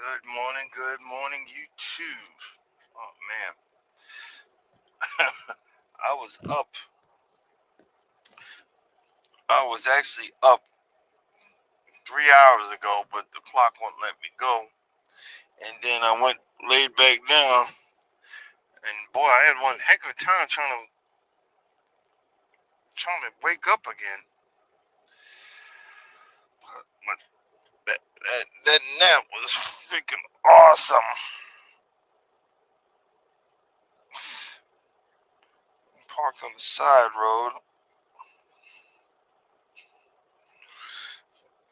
Good morning, YouTube. Oh man, I was up. I was actually up 3 hours ago, but the clock won't let me go. And then I went laid back down, and boy, I had one heck of a time trying to wake up again. But that nap was freaking awesome. Parked on the side road,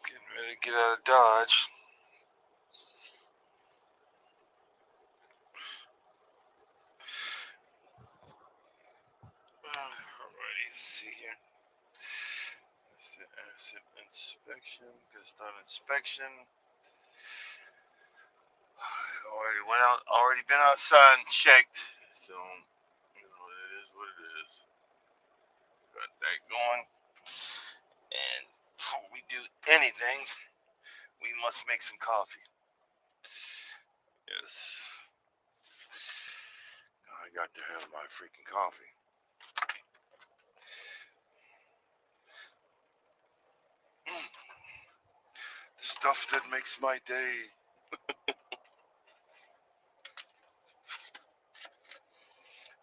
getting ready to get out of Dodge. Alrighty, let's see here. Asset inspection. Gonna start inspection. Already went out. Already been outside and checked. So it is what it is. Got that going. And before we do anything, we must make some coffee. Yes, I got to have my freaking coffee. The stuff that makes my day.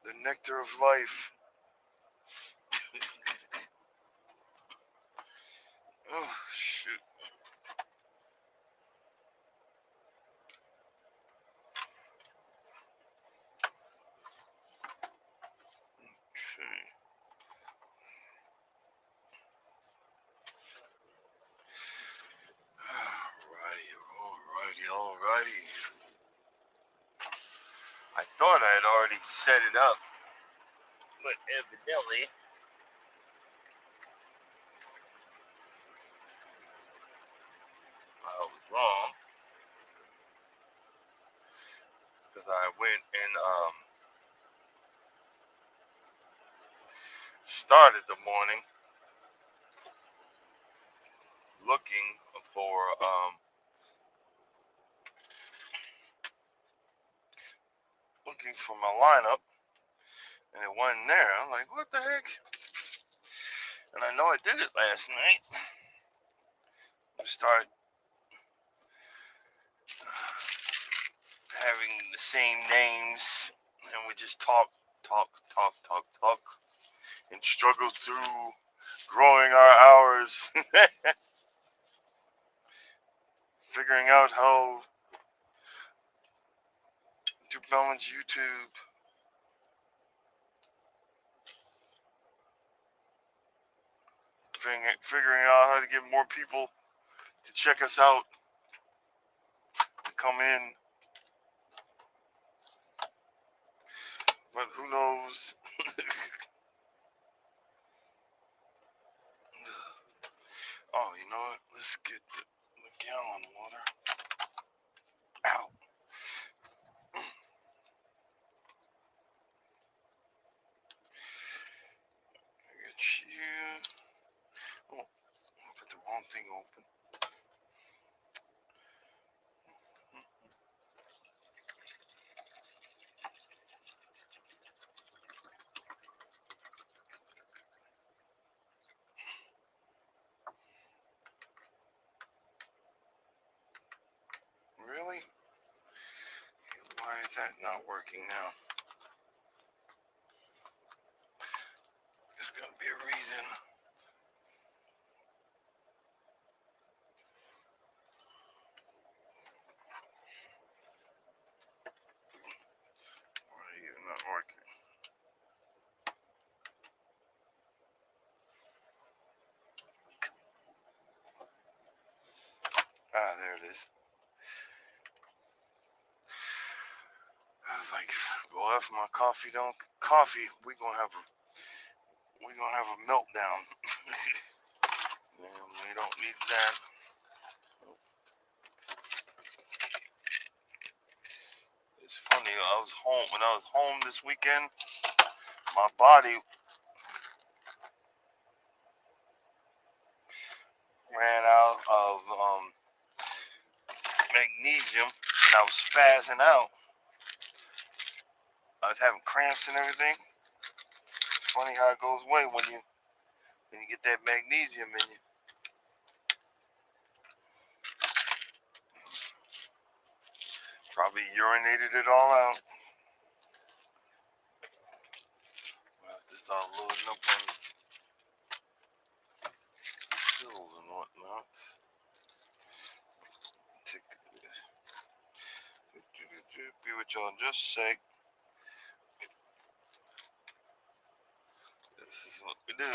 The nectar of life. Oh shoot. Okay. Alrighty. I thought I had already set it up, but evidently I was wrong because I went and started the morning looking for my lineup, and it wasn't there. I'm like, what the heck? And I know I did it last night. We start having the same names, and we just talk, and struggle through growing our hours, figuring out how to balance YouTube, figuring out how to get more people to check us out, to come in. But who knows? Oh, you know what? Let's get the gallon water. Ow. I got you. Oh, I got the wrong thing open. Really? Why is that not working now? There's gonna be a reason. Why are you not working? Ah, there it is. I was like, well, if my coffee, we gonna have a meltdown. And we don't need that. It's funny. When I was home this weekend. My body ran out of magnesium and I was spazzing out. I was having cramps and everything. It's funny how it goes away when you get that magnesium in you. Probably urinated it all out. Well, just start loading up on pills and whatnot. Be with y'all in just a sec. This is what we do.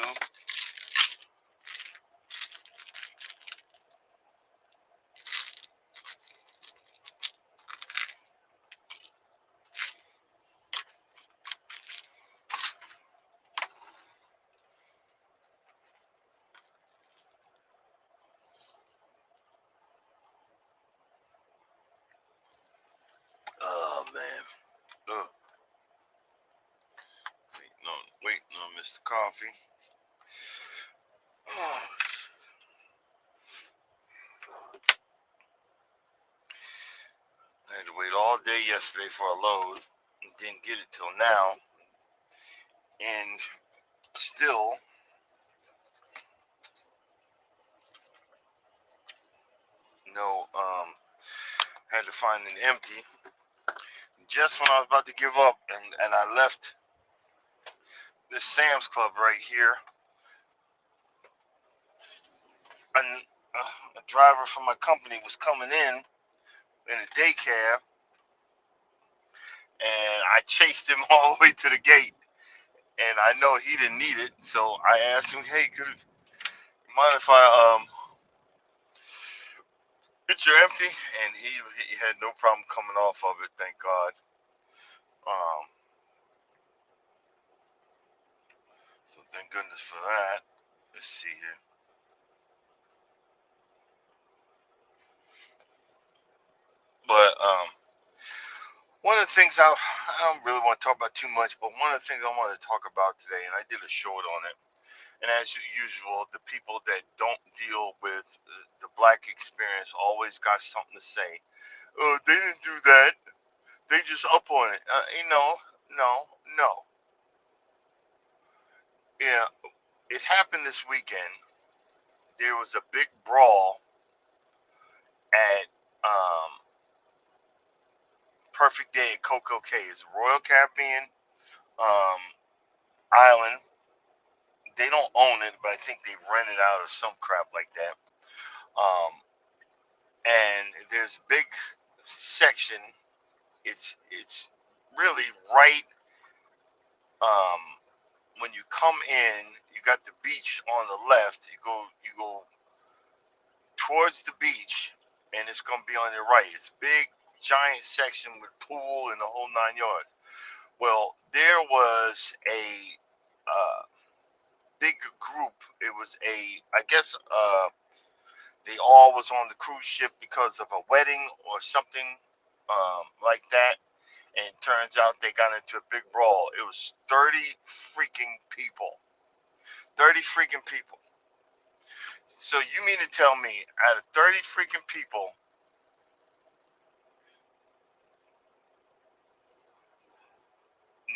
Oh man. Ugh. Waiting on Mr. Coffee. I had to wait all day yesterday for a load and didn't get it till now. And still no had to find an empty just when I was about to give up, and I left this Sam's Club right here. And a driver from my company was coming in a day cab, and I chased him all the way to the gate. And I know he didn't need it, so I asked him, "Hey, could you mind if I get your empty?" And he had no problem coming off of it, thank God. Um, so thank goodness for that. Let's see here. But one of the things I don't really want to talk about too much, but one of the things I want to talk about today, and I did a short on it, and as usual, the people that don't deal with the black experience always got something to say. Oh, they didn't do that. They just up on it. No. Yeah, it happened this weekend. There was a big brawl at Perfect Day at Coco Cay. It's Royal Caribbean um, Island. They don't own it, but I think they rent it out or some crap like that. Um, and there's a big section. It's really right um, when you come in. You got the beach on the left. You go towards the beach, and it's gonna be on your right. It's a big giant section with pool and the whole 9 yards. Well, there was a uh, big group. It was I guess they all was on the cruise ship because of a wedding or something like that. And it turns out they got into a big brawl. It was 30 freaking people. 30 freaking people. So you mean to tell me out of 30 freaking people,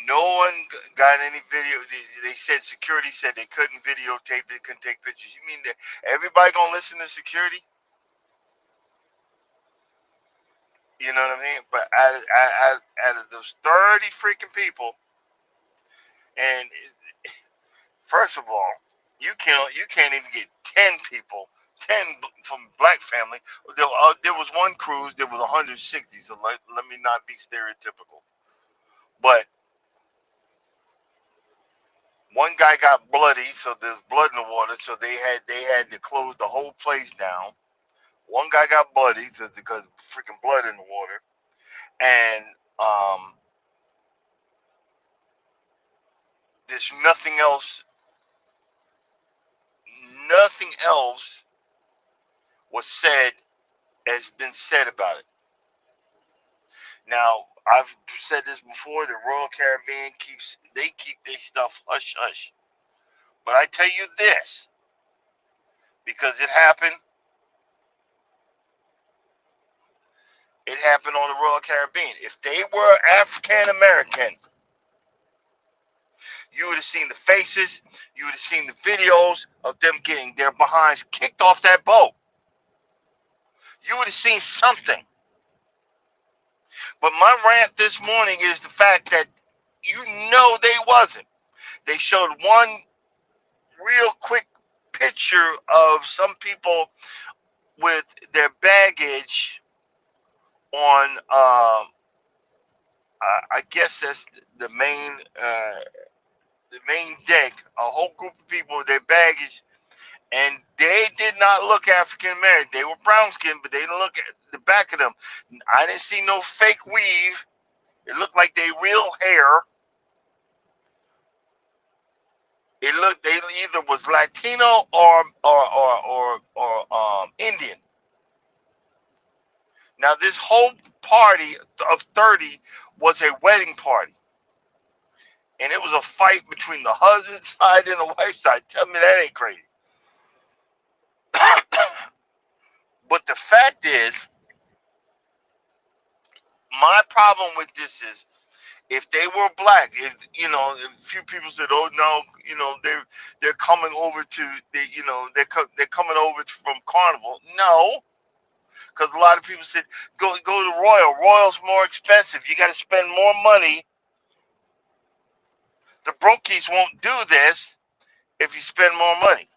no one got any video? They said security said they couldn't videotape it, couldn't take pictures. You mean that everybody gonna listen to security? You know what I mean? But out of those 30 freaking people, and first of all, you can't even get 10 people, 10 from black family. There was one cruise. There was 160. So let me not be stereotypical, but one guy got bloody, so there's blood in the water. So they had to close the whole place down. One guy got bloody because of freaking blood in the water, and there's nothing else. Nothing else was said has been said about it. Now, I've said this before. The Royal Caribbean keep their stuff hush hush. But I tell you this, because it happened. It happened on the Royal Caribbean. If they were African American, you would have seen the faces, you would have seen the videos of them getting their behinds kicked off that boat. You would have seen something. But my rant this morning is the fact that they wasn't. They showed one real quick picture of some people with their baggage on, I guess that's the main deck. A whole group of people with their baggage, and they did not look African American. They were brown skinned, but they didn't look at the back of them. I didn't see no fake weave. It looked like they real hair. It looked they either was Latino or Indian. Now this whole party of 30 was a wedding party, and it was a fight between the husband side and the wife side. Tell me that ain't crazy. But the fact is, my problem with this is, if they were black, if a few people said, "Oh no, they're coming over to they're coming over from Carnival." No, because a lot of people said, "Go to Royal. Royal's more expensive. You got to spend more money. The brokies won't do this if you spend more money."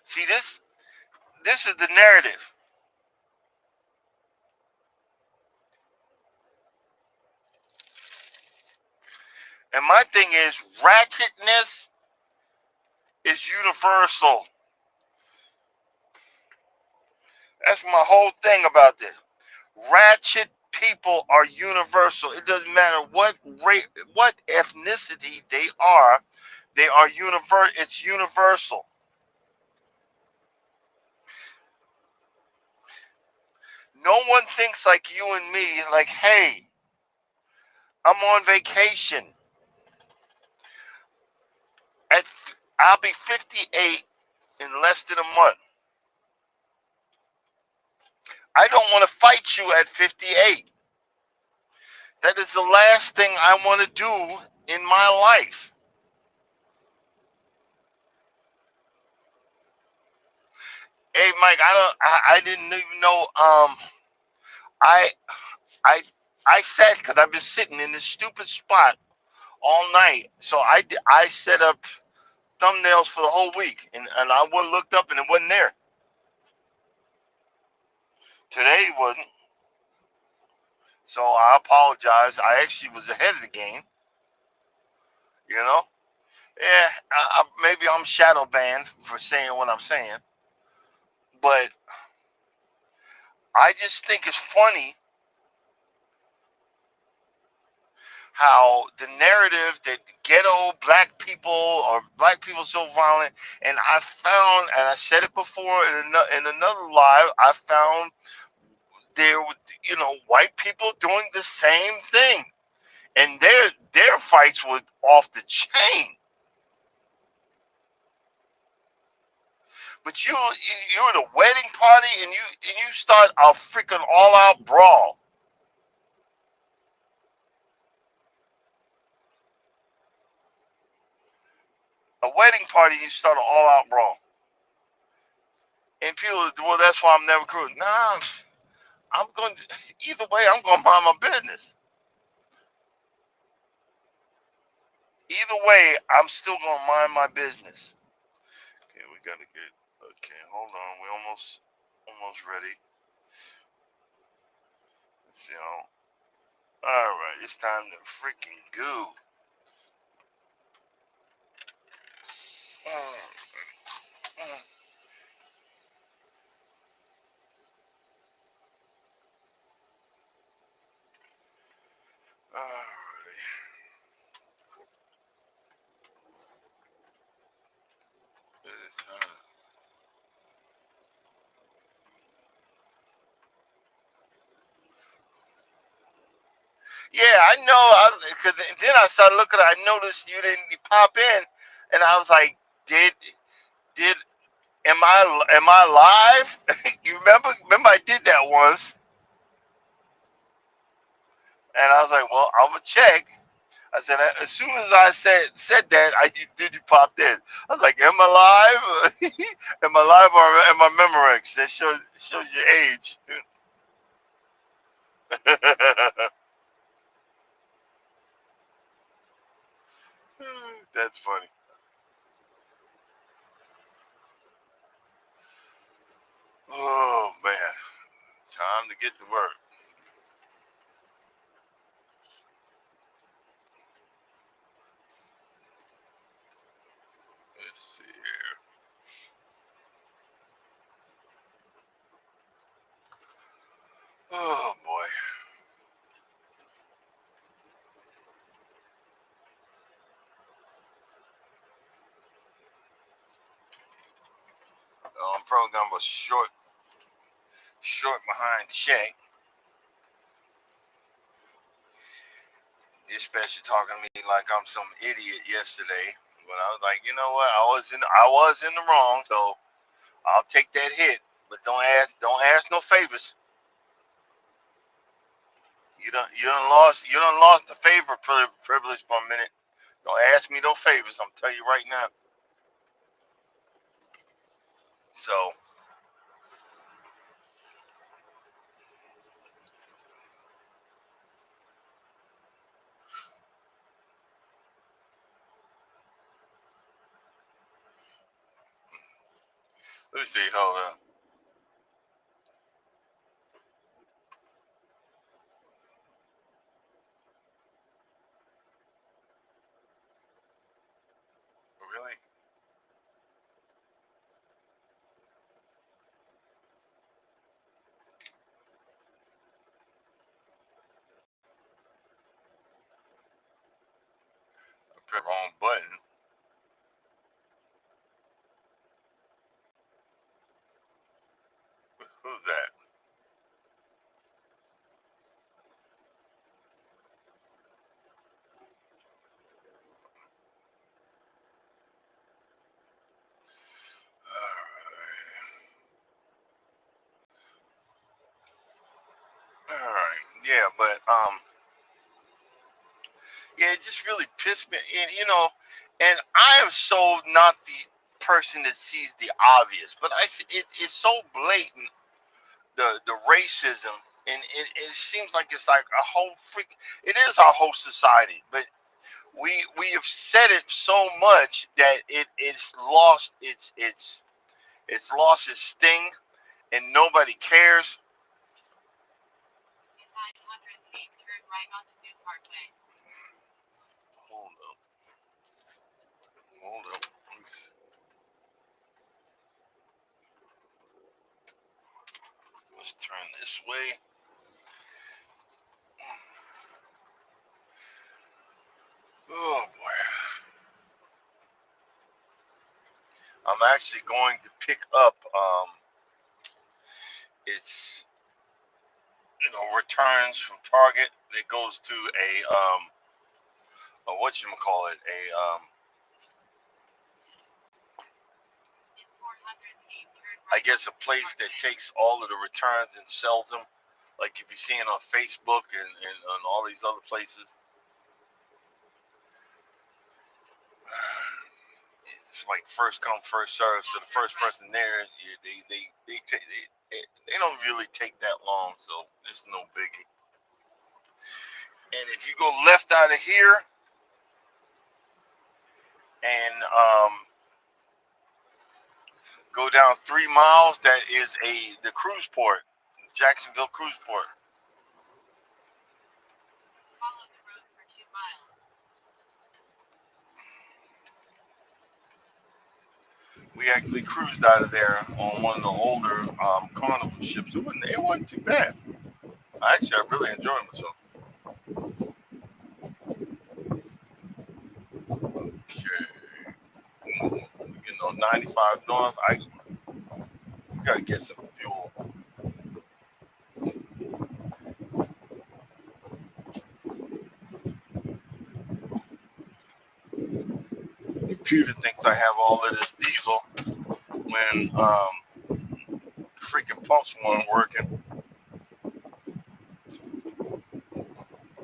See, this is the narrative, and my thing is, ratchetness is universal. That's my whole thing about this. Ratchet people are universal. It doesn't matter what ethnicity they are. They are universal. It's universal. No one thinks like you and me. Like, hey, I'm on vacation. At I'll be 58 in less than a month. I don't want to fight you at 58. That is the last thing I want to do in my life. Hey, Mike, I didn't even know. I I I sat because I've been sitting in this stupid spot all night. So I set up thumbnails for the whole week, and I looked up and it wasn't there. Today it wasn't. So I apologize. I actually was ahead of the game. You know. Yeah, maybe I'm shadow banned for saying what I'm saying, but I just think it's funny how the narrative that ghetto black people or black people so violent, and I said it before in another live, I found there were, white people doing the same thing, and their fights were off the chain. But you're at a wedding party, and you start a freaking all out brawl. A wedding party, you start an all out brawl. And people, well, that's why I'm never cool. Nah, I'm going to, either way, I'm going to mind my business. Either way, I'm still going to mind my business. Okay, we got to get, okay, hold on. We're almost ready. Let's see, all right, it's time to freaking go. All right. It's time. Yeah, I know. Because then I started looking. I noticed you didn't pop in, and I was like, did Am I live? You remember I did that once, and I was like, well, I'm gonna check. I said as soon as I said that, you popped in. I was like, am I live? Am I live or am I Memorex? That shows your age. That's funny. Oh man, time to get to work. Let's see here. Oh boy. I'm probably gonna go short behind check. Especially talking to me like I'm some idiot yesterday. But I was like, you know what? I was in the wrong, so I'll take that hit. But don't ask no favors. You don't lost the favor privilege for a minute. Don't ask me no favors. I'm telling you right now. So let me see. Hold on. Really? I pressed the wrong button. Who's that? All right. Yeah, but yeah, it just really pissed me. And I am so not the person that sees the obvious, but it's so blatant the racism, and it seems like it's like a whole freak. It is our whole society, but we have said it so much that it's lost it's lost its sting, and nobody cares. Hold up, hold up. Let's turn this way. Oh boy, I'm actually going to pick up it's returns from Target that goes to a what you call it, a I guess a place that takes all of the returns and sells them, like you be seeing on Facebook and on all these other places. It's like first come first serve. So the first person there, they don't really take that long, so it's no biggie. And if you go left out of here and go down 3 miles, that is the cruise port, Jacksonville cruise port. We actually cruised out of there on one of the older carnival ships. It wasn't too bad. I really enjoyed myself. Okay, 95 north. I gotta get some fuel. Computer thinks I have all of this diesel. when the freaking pumps weren't working.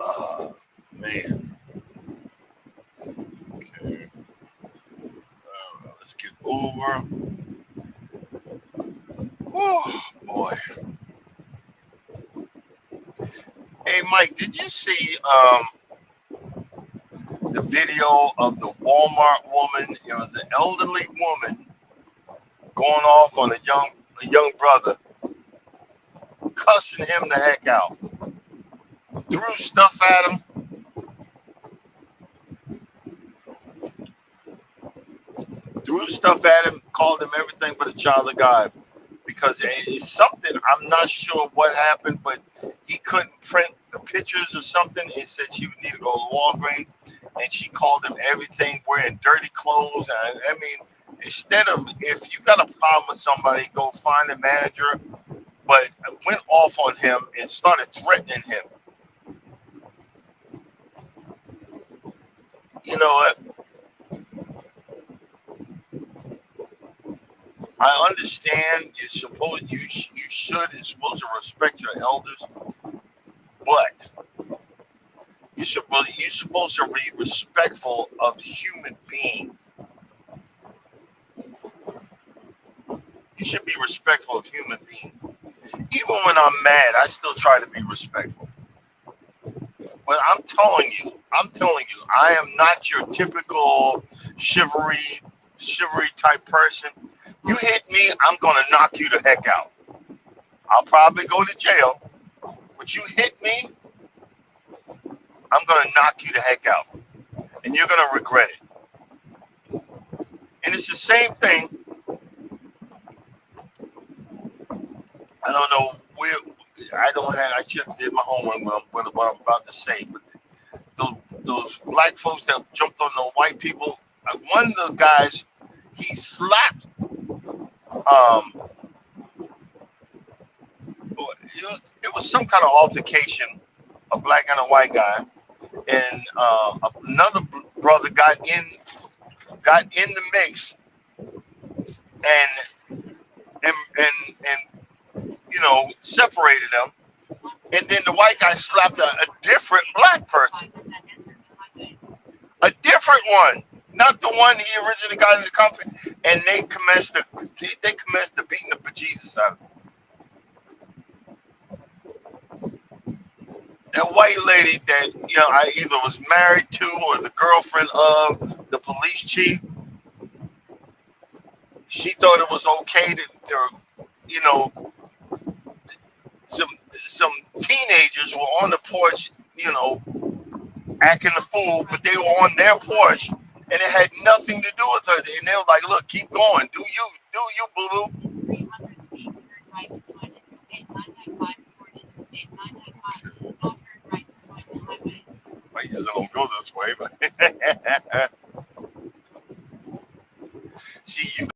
Uh, Man, okay. Let's get over. Oh boy. Hey Mike, did you see the video of the Walmart woman? You know, the elderly woman going off on a young brother, cussing him the heck out, threw stuff at him, called him everything but a child of God. Because it's something, I'm not sure what happened, but he couldn't print the pictures or something. It said she would need to go to Walgreens, and she called him everything, wearing dirty clothes. I mean, instead of, if you got a problem with somebody, go find a manager, but went off on him and started threatening him. You know what? I understand you should and supposed to respect your elders, but you're supposed to be respectful of human beings. You should be respectful of human beings. Even when I'm mad, I still try to be respectful. But I'm telling you, I am not your typical chivalry type person. You hit me, I'm gonna knock you the heck out. I'll probably go to jail, but you hit me, I'm gonna knock you the heck out, and you're gonna regret it. And it's the same thing. I don't know where. I don't have. I should have did my homework what I'm about to say, but those black folks that jumped on the white people. One of the guys, he slapped. It was some kind of altercation, a black and a white guy, and another brother got in the mix, and and separated them. And then the white guy slapped a different black person, a different one, not the one he originally got in the company. And they commenced to beating the bejesus out of him. That white lady that I either was married to or the girlfriend of the police chief, she thought it was okay to you know, some some teenagers were on the porch, acting a fool, but they were on their porch, and it had nothing to do with her. And they were like, "Look, keep going, do you, boo boo." I usually don't go this way, but see, you.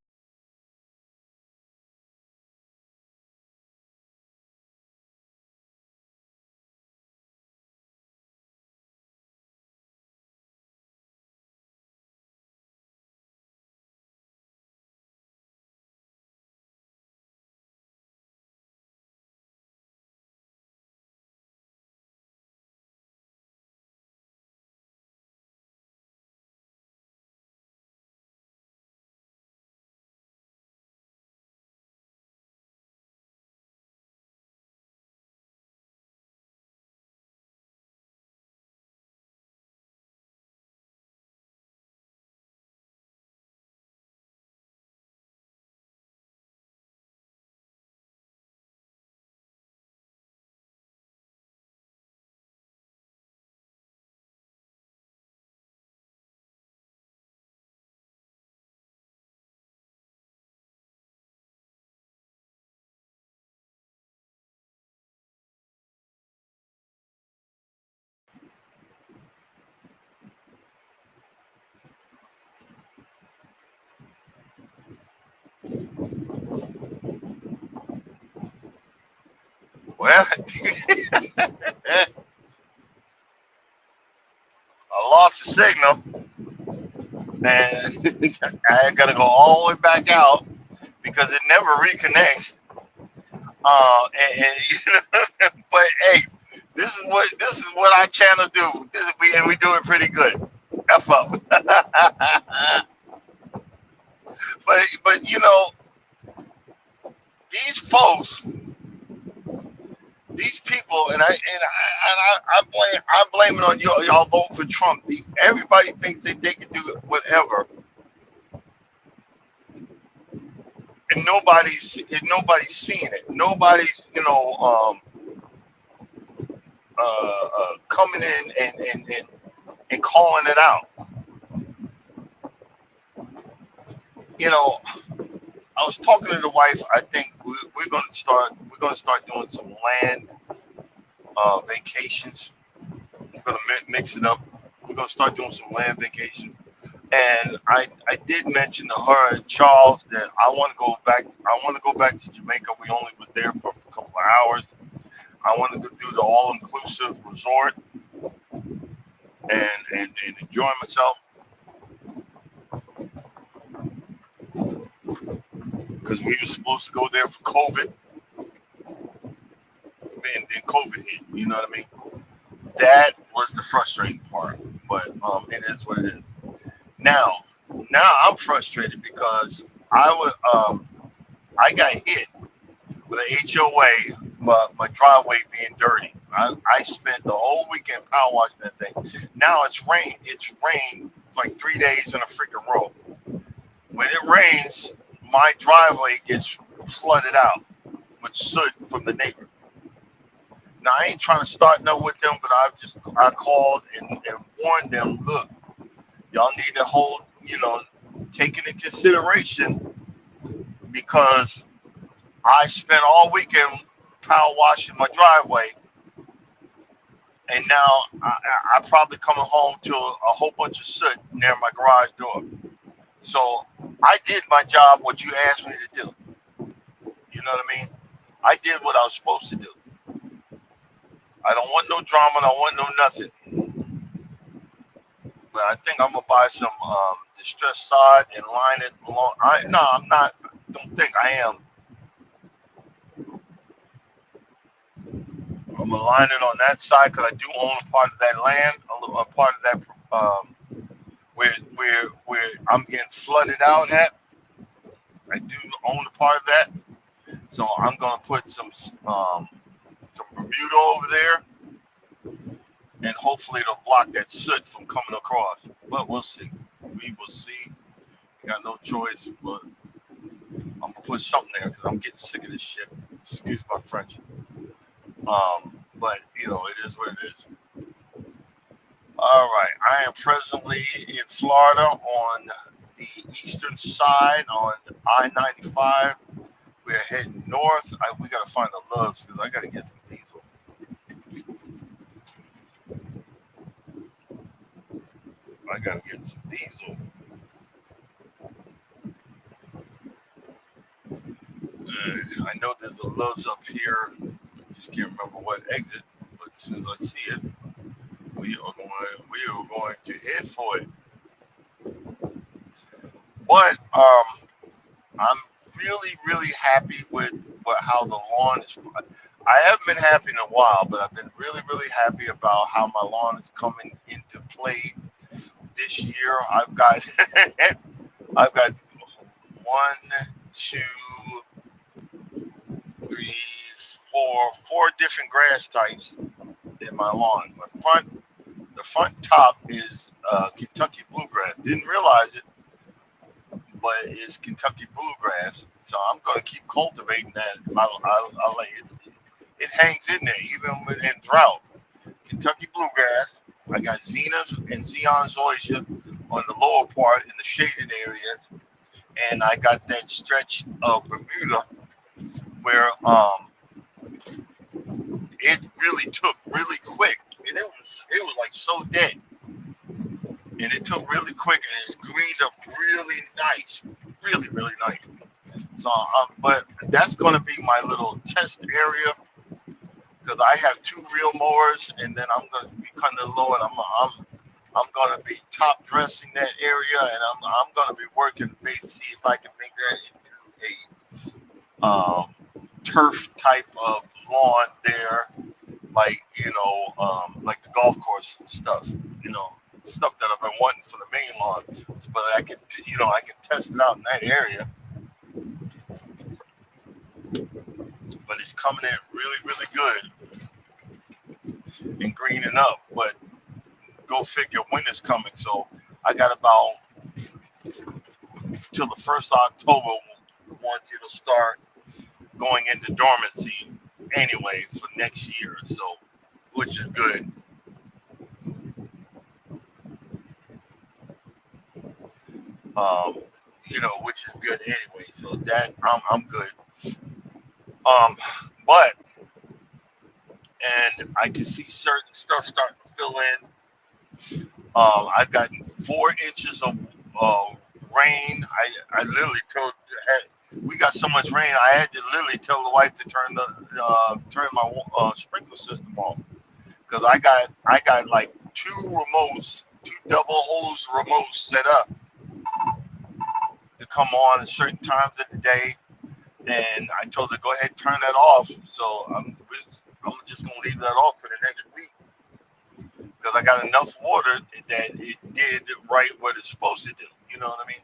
Well, I lost the signal, and I gotta go all the way back out because it never reconnects. And you know, but hey, this is what our channel do. We do it pretty good. F up. But these folks, these people, and I blame it on y'all vote for Trump. Everybody thinks that they can do whatever, and nobody's seeing it. Nobody's coming in and calling it out. You know, I was talking to the wife. I think we're gonna start doing some land vacations. We're gonna mix it up. We're gonna start doing some land vacations. And I did mention to her and Charles that I want to go back. I want to go back to Jamaica. We only was there for a couple of hours. I wanted to do the all-inclusive resort and enjoy myself because we were supposed to go there for COVID, and then COVID hit. You know what I mean? That was the frustrating part, but it is what it is. Now, now I'm frustrated because I got hit with an HOA, my driveway being dirty. I spent the whole weekend power washing that thing. Now it's rain. It's rained like 3 days in a freaking row. When it rains, my driveway gets flooded out with soot from the neighbor. Now I ain't trying to start no with them, but I called and warned them. Look, y'all need to take it in consideration because I spent all weekend power washing my driveway, and now I probably coming home to a whole bunch of soot near my garage door. So I did my job, what you asked me to do. You know what I mean? I did what I was supposed to do. I don't want no drama. I don't want no nothing. But I think I'm gonna buy some distressed sod and line it along. No, I'm not. Don't think I am. I'm gonna line it on that side because I do own a part of that land, a part of that where I'm getting flooded out at. I do own a part of that, so I'm gonna put some Bermuda over there, and hopefully it'll block that soot from coming across. But we'll see. We will see. Got no choice, but I'm gonna put something there because I'm getting sick of this shit. Excuse my French. But it is what it is. All right, I am presently in Florida on the eastern side on I-95. We're heading north. We gotta find the Loves because I gotta get some diesel. I gotta get some diesel. I know there's a Loves up here. I just can't remember what exit, but as soon as I see it, we are going to head for it. But I'm really, really happy with how the lawn is. I haven't been happy in a while, but I've been really, really happy about how my lawn is coming into play this year. I've got one, two, three, four different grass types in my lawn. The front top is Kentucky bluegrass. Didn't realize it, but it's Kentucky bluegrass. So I'm going to keep cultivating that. I like it. It hangs in there even in drought. Kentucky bluegrass. I got Zenas and Zeon zoysia on the lower part in the shaded areas, and I got that stretch of Bermuda where it really took really quick, and it was like so dead, and it took really quick, and it's greened up really nice, really really nice. So, but that's going to be my little test area because I have two real mowers, and then I'm going to be cutting the lawn. I'm going to be top dressing that area, and I'm going to be working to see if I can make that into um, turf type of lawn there, like like the golf course stuff, you know, stuff that I've been wanting for the main lawn. But I can test it out in that area. But it's coming in really, really good and greening up. But go figure, winter's coming, so I got about till the first of October once it'll start going into dormancy anyway for next year. So, which is good. Um, which is good anyway. So that I'm good. Um, but and I can see certain stuff starting to fill in. I've gotten 4 inches of rain. I literally told we got so much rain. I had to literally tell the wife to turn my sprinkler system off because I got like two double hose remotes set up to come on at certain times of the day, and I told her go ahead and turn that off. So I'm just gonna leave that off for the next week because I got enough water that it did right what it's supposed to do. You know what I mean?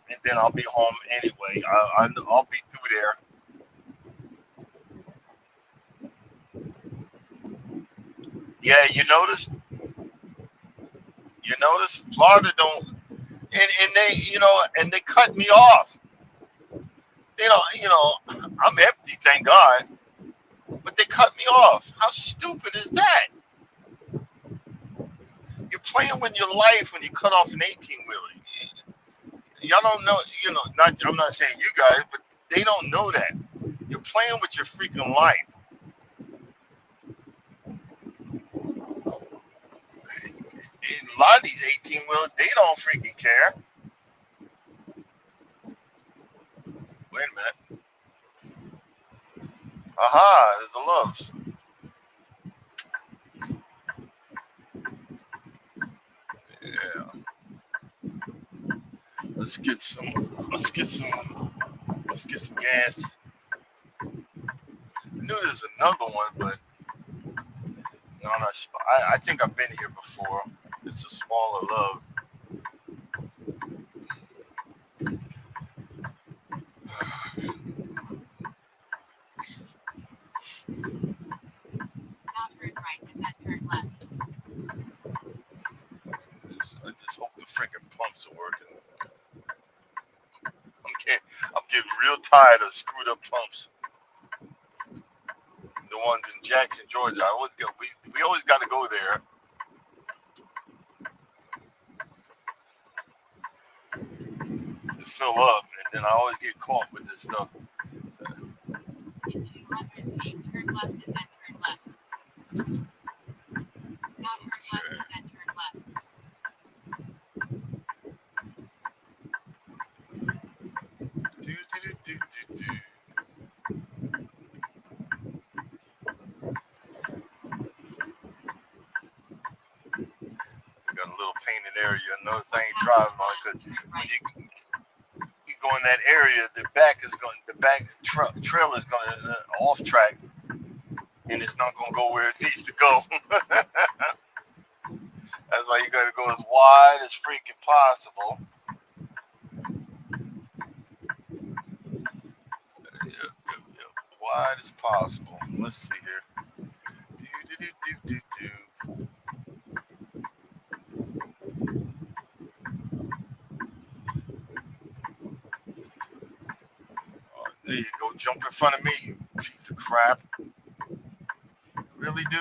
And then I'll be home anyway. I'll be through there. Yeah, you notice Florida don't, and they, and they cut me off. I'm empty, thank God, but they cut me off. How stupid is that? You're playing with your life when you cut off an 18 wheeler. Y'all don't know, not, I'm not saying you guys, but they don't know that. You're playing with your freaking life. And a lot of these 18 wheelers, they don't freaking care. Wait a minute. Aha, there's the loves. Yeah. Let's get some. Let's get some. Let's get some gas. I knew there's another one, but no, not. I think I've been here before. It's a smaller love. I just hope the freaking pumps are working. I'm getting real tired of screwed up pumps. The ones in Jackson, Georgia. We always got to go there to fill up, and then I always get caught with this stuff. Do, do, do, do, do. Got a little painted area. Notice I ain't driving on because when you go in that area, the back trail is going off track, and it's not going to go where it needs to go. That's why you got to go as wide as freaking possible. Yep, yep, yep. Wide as possible. Let's see here. Do, do, do, do, do, do. There you go. Jump in front of me, you piece of crap. Really, do?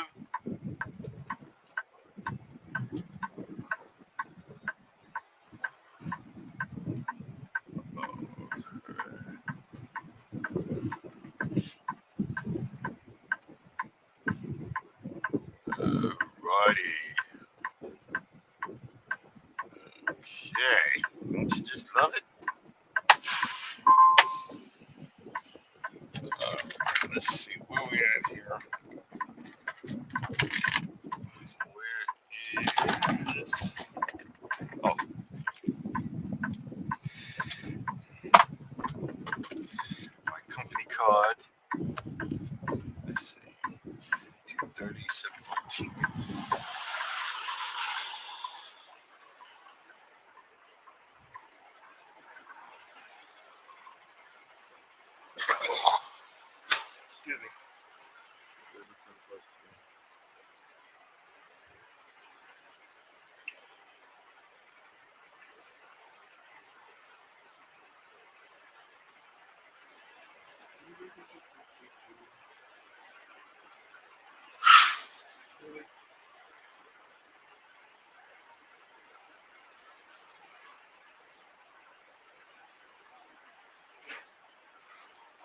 Righty. Okay. Don't you just love it? Uh, let's see where we at here. Where is? Oh, card. Let's see. 230, 714. Excuse me.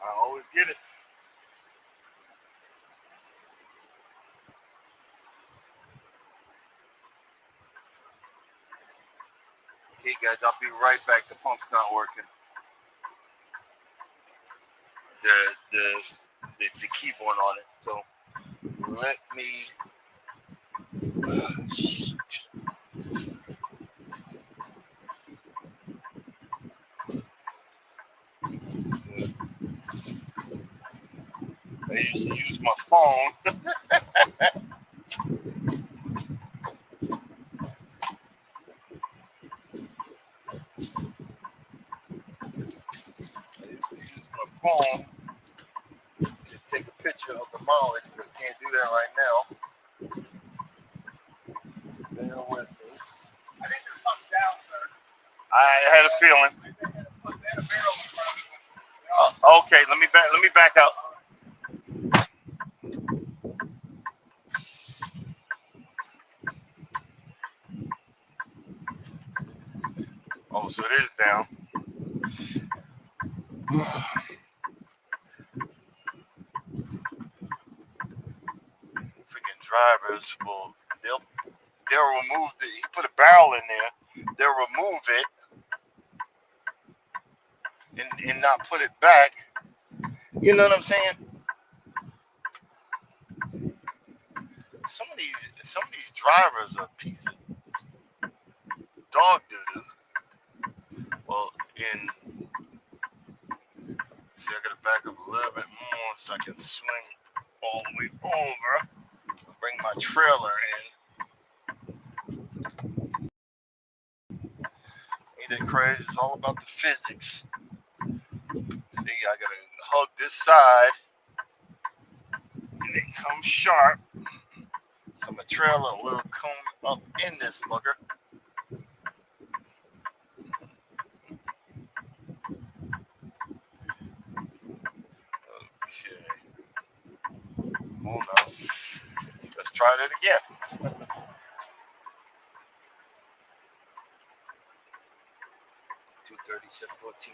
I always get it. Okay, guys, I'll be right back. The punk's not working. The keyboard on it. So let me. I used to use my phone. I used to use my phone to take a picture of the mileage, but I can't do that right now. Bear with me. I think this punk's down, sir. I had a feeling. Okay, let me back out. Oh, so it is down. Freaking drivers will they'll remove the. He put a barrel in there. They'll remove it and not put it back. You know what I'm saying? Some of these drivers are a piece of dog doo doo. Well, see, I gotta back up a little bit more so I can swing all the way over. Bring my trailer in. Ain't that crazy? It's all about the physics. See, I gotta hug this side and it comes sharp. So my trailer will come up in this mugger. Okay. Hold on. Let's try that again. 237.14.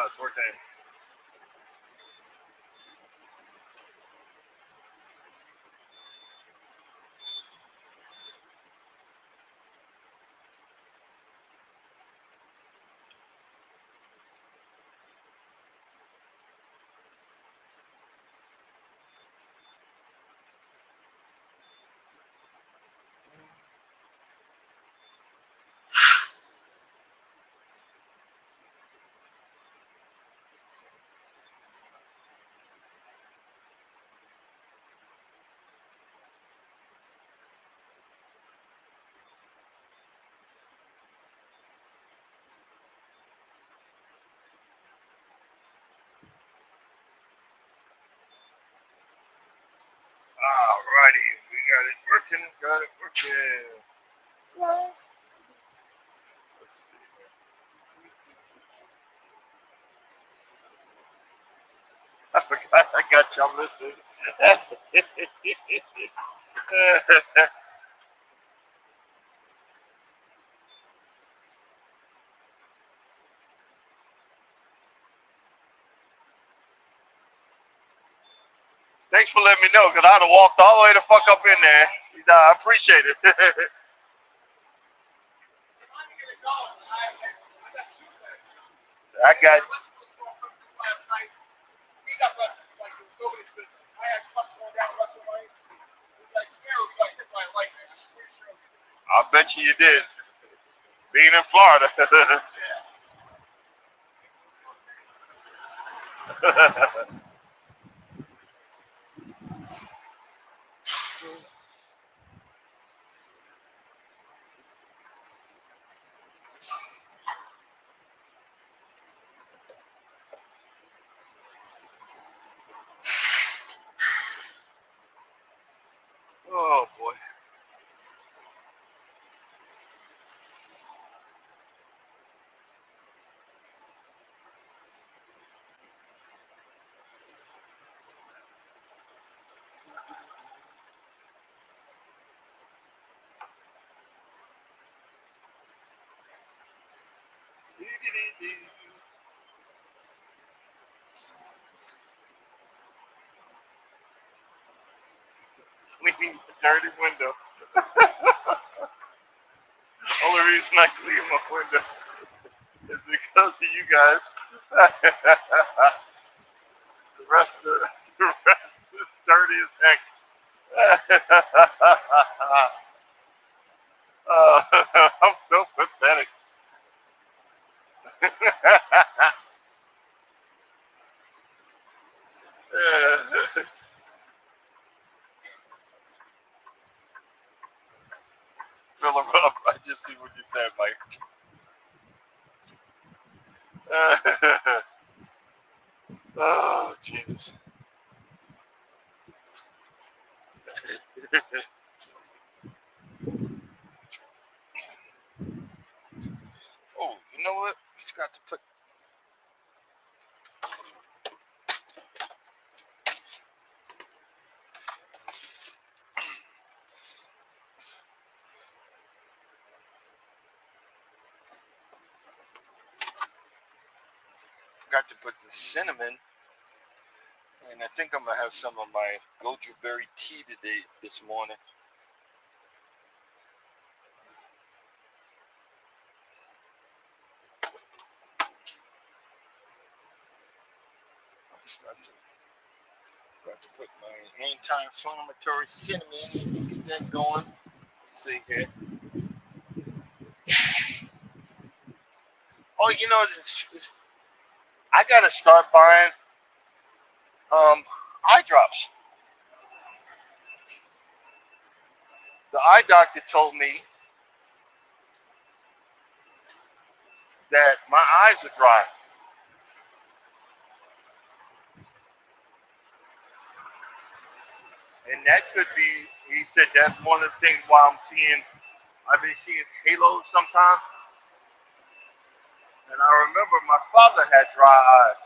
It's working. Alrighty, we got it working. Let's see. I forgot I got y'all listening. Thanks for letting me know, because I'd have walked all the way the fuck up in there. I appreciate it. I got. I bet you did. Being in Florida. Oh boy. Cleaning the dirty window. Only reason I clean my window is because of you guys. the rest of the rest is dirty as heck. I'm so pathetic. Fill them up. I just see what you said, Mike. Oh, Jesus. Oh, you know what? I forgot to put. Forgot to put the cinnamon, and I think I'm gonna have some of my goju berry tea today this morning. Got to put my anti-inflammatory cinnamon, get that going. Let's see here. Oh, you know, I gotta start buying eye drops. The eye doctor told me that my eyes are dry, and that could be. He said that's one of the things why I'm seeing. I've been seeing halos sometimes, and I remember my father had dry eyes.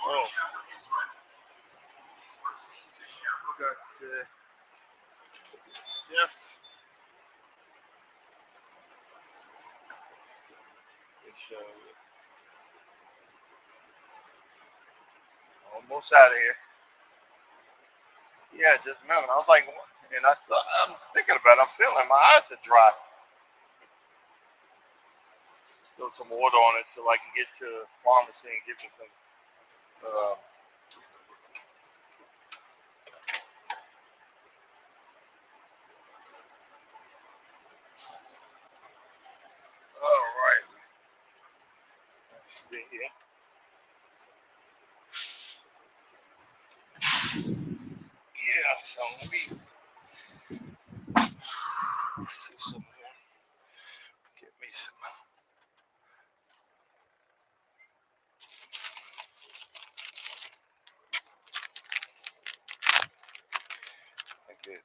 Oh, got yes, it's almost out of here. Yeah, just a minute. I was like, what? And I'm thinking about it. I'm feeling my eyes are dry. Throw some water on it till I can get to the pharmacy and get me some. Uh, all right. Let's see here. Yeah, so maybe see some more. Get me some. I get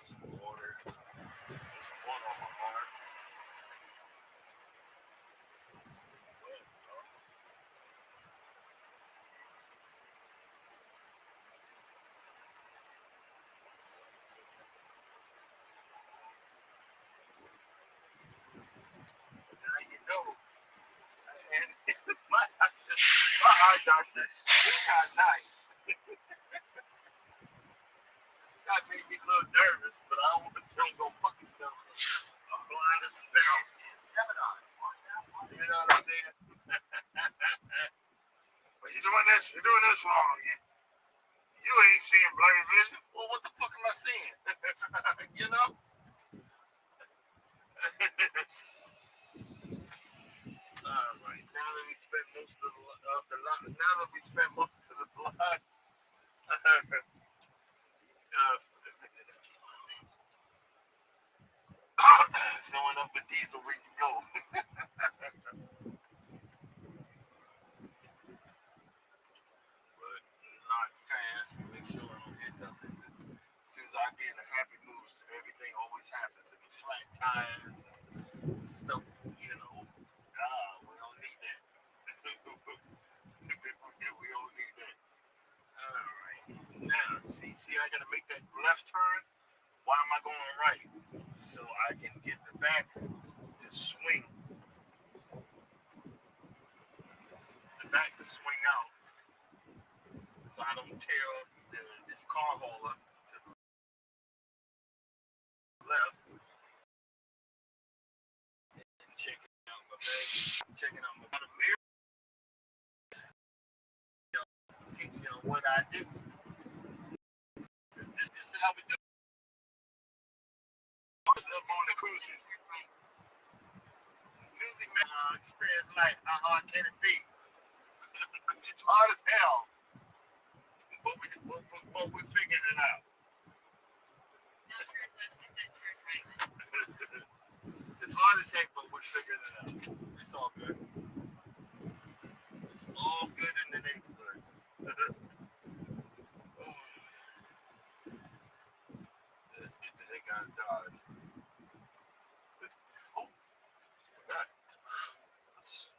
some water. There's some water on my heart. Now you know. And my eye doctor, he got nice. That made me a little nervous, but I don't want to tell him go fuck yourself. I'm blind as a bell. You know what I'm saying? But you're doing this. You're doing this wrong. You ain't seeing blurry vision. Well, what the fuck am I seeing? You know? All right. Now that we spent most of the now that we spent most of the blood filling up with diesel, we can go. But not fast. Make sure I don't hit nothing. As soon as I be in a happy mood, everything always happens. I mean, flat tires and stuff, you know. We don't need that. We don't need that. All right. Now, see, I gotta make that left turn. Why am I going right? So I can get the back to swing, the back to swing out, so I don't tear up this car hole up to the left. And checking out my bag, checking out my mirror, teaching you what I do. This is how we do it. Little morning cruising. Music man, experience life. How hard can it be? It's hard as hell, but we're figuring it out. It's hard as heck, but we're figuring it out. It's all good. It's all good in the neighborhood. Let's get the heck out of Dodge. Oh, forgot. Let's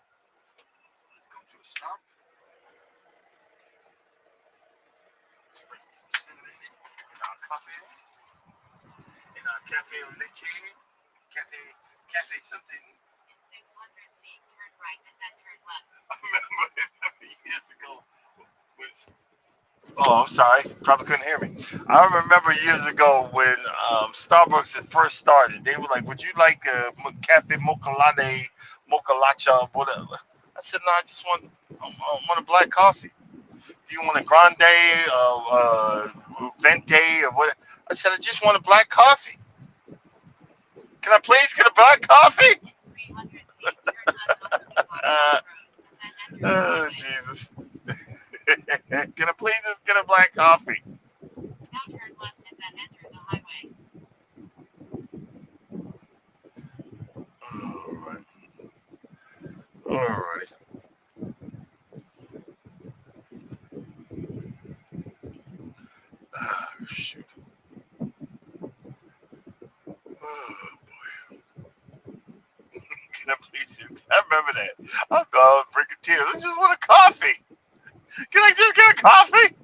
come to a stop. Bring some cinnamon in our coffee, in our cafe au leche, cafe something. In 600 feet, turn right and then turn left. I remember years ago when. Oh, I'm sorry. Probably couldn't hear me. I remember years ago when Starbucks had first started. They were like, "Would you like a cafe mocha latte, mocha matcha, whatever?" I said, "No, I want a black coffee. Do you want a grande, venti, or what?" I said, "I just want a black coffee. Can I please get a black coffee?" Oh, Jesus. Can I please just get a black coffee? Now turn left and then enter the highway. Alright. Alrighty. Shoot. Oh, can I please just, I remember that. I was breaking tears. I just want a coffee. Can I just get a coffee?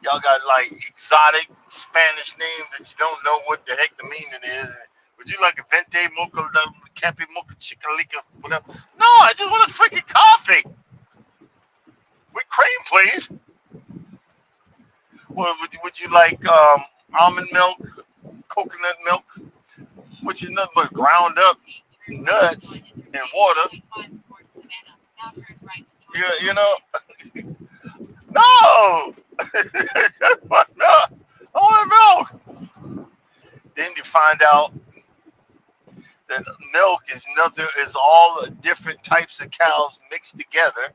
Y'all got like exotic Spanish names that you don't know what the heck the meaning is. Would you like a vente mocha, cafe mocha chicalica, whatever? No, I just want a freaking coffee with cream, please. Would you like almond milk, coconut milk, which is nothing but ground up nuts and water? You know, no, no, I want milk. Then you find out that milk is nothing is all the different types of cows mixed together,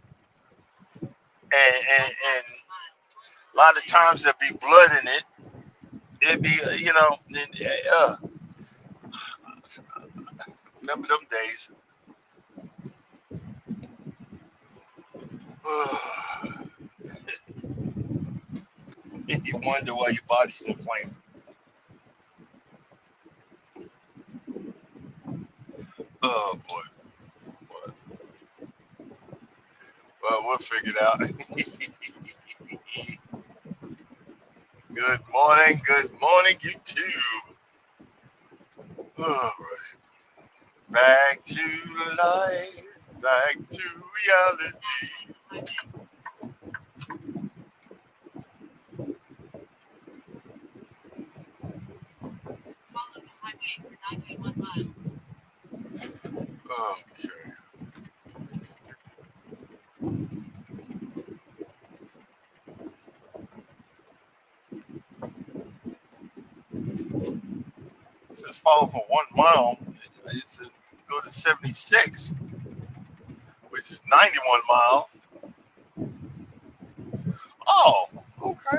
and a lot of times there'd be blood in it. It'd be remember them days. And you wonder why your body's inflamed. Oh boy, but, well we'll figure it out. Good morning, YouTube. All right, back to life, back to reality. Okay. It says follow for 1 mile. It says go to 76, which is 91 miles. Oh, okay.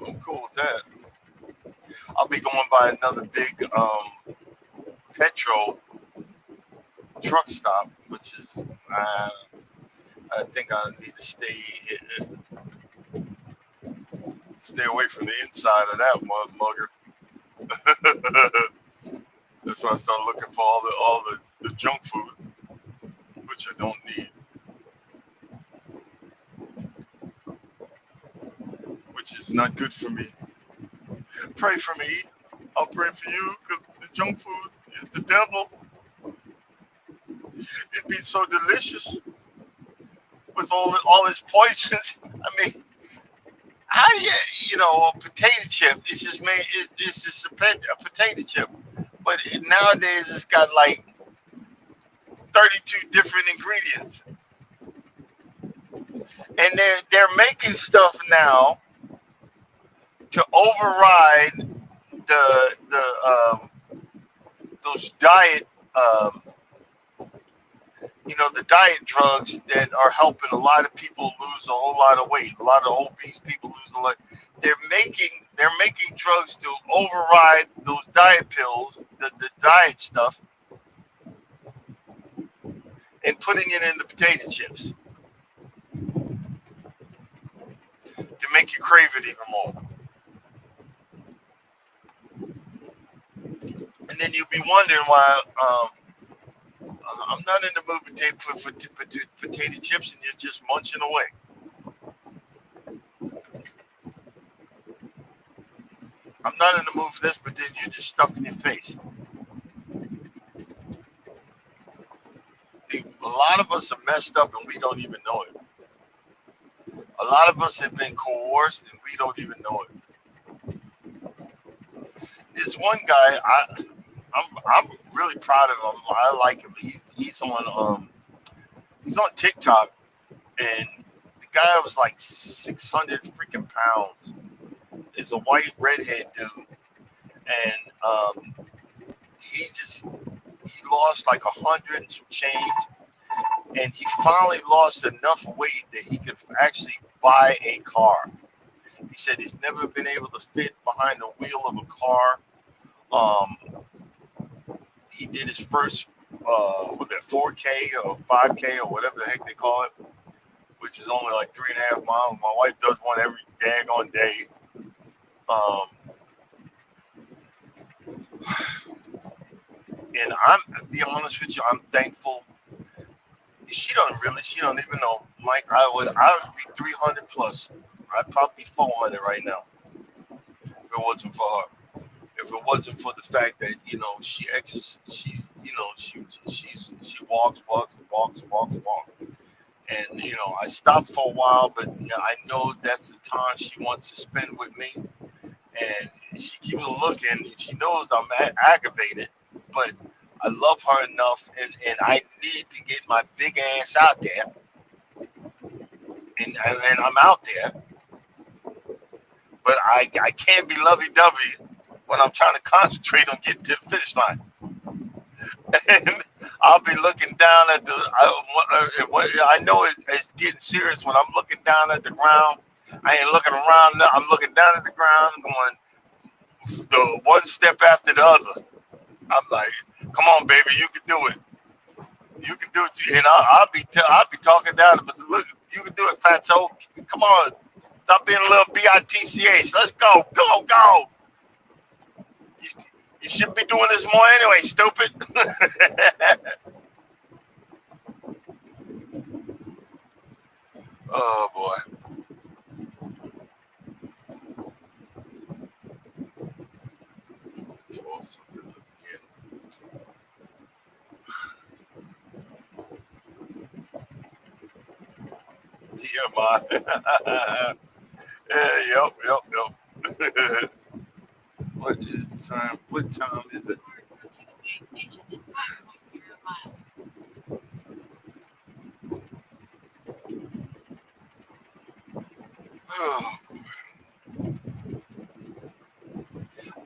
I'm cool with that. I'll be going by another big petrol truck stop, which is I think I need to stay away from the inside of that mugger. That's why I started looking for all the junk food, which I don't need, which is not good for me. Pray for me. I'll pray for you because the junk food is the devil. It'd be so delicious with all its poisons. I mean, how do a potato chip? It's just made. It's just a potato chip, but nowadays it's got like 32 different ingredients, and they're making stuff now to override the those diet um, the diet drugs that are helping a lot of people lose a whole lot of weight. A lot of obese people lose a lot. They're making drugs to override those diet pills, the diet stuff, and putting it in the potato chips to make you crave it even more. And then you'll be wondering why I'm not in the mood for potato chips, and you're just munching away. I'm not in the mood for this, but then you're just stuffing your face. See, a lot of us are messed up and we don't even know it. A lot of us have been coerced and we don't even know it. This one guy, I'm really proud of him. I like him. He's on TikTok, and the guy was like 600 freaking pounds. Is a white redhead dude, and he lost like 100 and some change, and he finally lost enough weight that he could actually buy a car. He said he's never been able to fit behind the wheel of a car. Um, he did his first, was it 4K or 5K or whatever the heck they call it, which is only like 3.5 miles. My wife does one every daggone day. Um, and I'm, be honest with you, I'm thankful. She don't even know. Like I would be 300 plus. I'd probably be 400 right now if it wasn't for her. if it wasn't for the fact that she walks, and I stopped for a while, but I know that's the time she wants to spend with me, and she keeps looking, and she knows I'm aggravated, but I love her enough, and I need to get my big ass out there, and I'm out there, but I can't be lovey dovey when I'm trying to concentrate on getting to the finish line. And I'll be looking down at I know it's getting serious when I'm looking down at the ground. I ain't looking around. I'm looking down at the ground, going the one step after the other. I'm like, come on, baby, you can do it. You can do it. And I'll be talking down, but look, you can do it, Fatso. Come on, stop being a little bitch. Let's go, go, go. You, you should be doing this more anyway, stupid. Oh boy. Or something again. TMI. Yeah, yep. What is time? What time is it?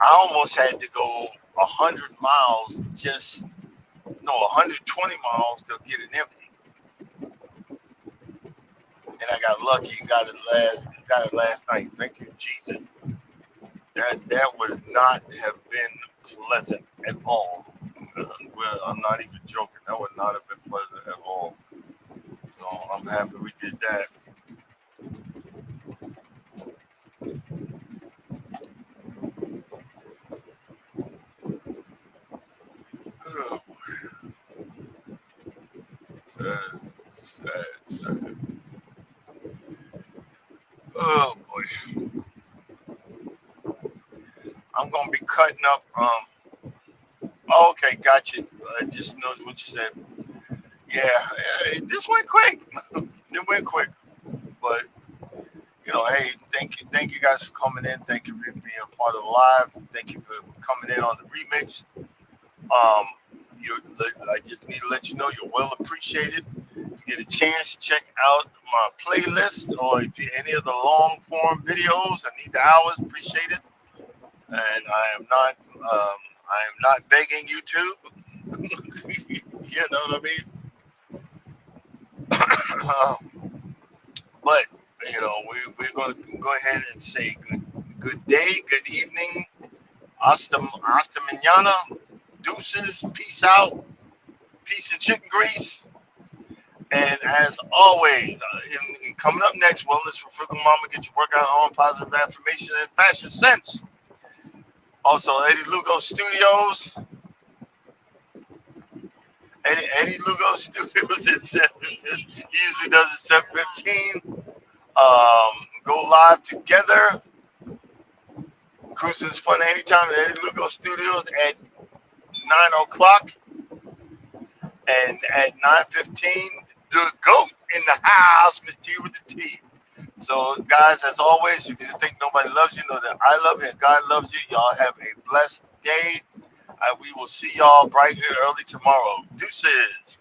I almost had to go 100 miles, just no, 120 miles to get it empty, and I got lucky and got it last night. Thank you, Jesus. That would not have been pleasant at all. Well, I'm not even joking. That would not have been pleasant at all. So I'm happy we did that. Sad, sad. Oh boy, I'm gonna be cutting up. Oh, okay, got you. I just knows what you said. Yeah, this went quick. It went quick, but hey, thank you guys for coming in. Thank you for being a part of the live. Thank you for coming in on the remix. Um, I just need to let you know you're well appreciated. If you get a chance, check out my playlist, or if you any of the long form videos. I need the hours. Appreciate it. And I am not begging YouTube. You know what I mean? But we're going to go ahead and say good day, good evening, hasta mañana, deuces, peace out, peace and chicken grease. And as always, coming up next, Wellness for Frugal Mama, get your workout on, positive affirmation and fashion sense. Also, Eddie Lugo Studios, Eddie Lugo Studios at 7. He usually does it 7:15. Go live together. Cruising's fun anytime at Eddie Lugo Studios at 9 o'clock, and at 9:15, the GOAT in the house, Miss T with the T. So, guys, as always, if you think nobody loves you, know that I love you and God loves you. Y'all have a blessed day. We will see y'all bright and early tomorrow. Deuces.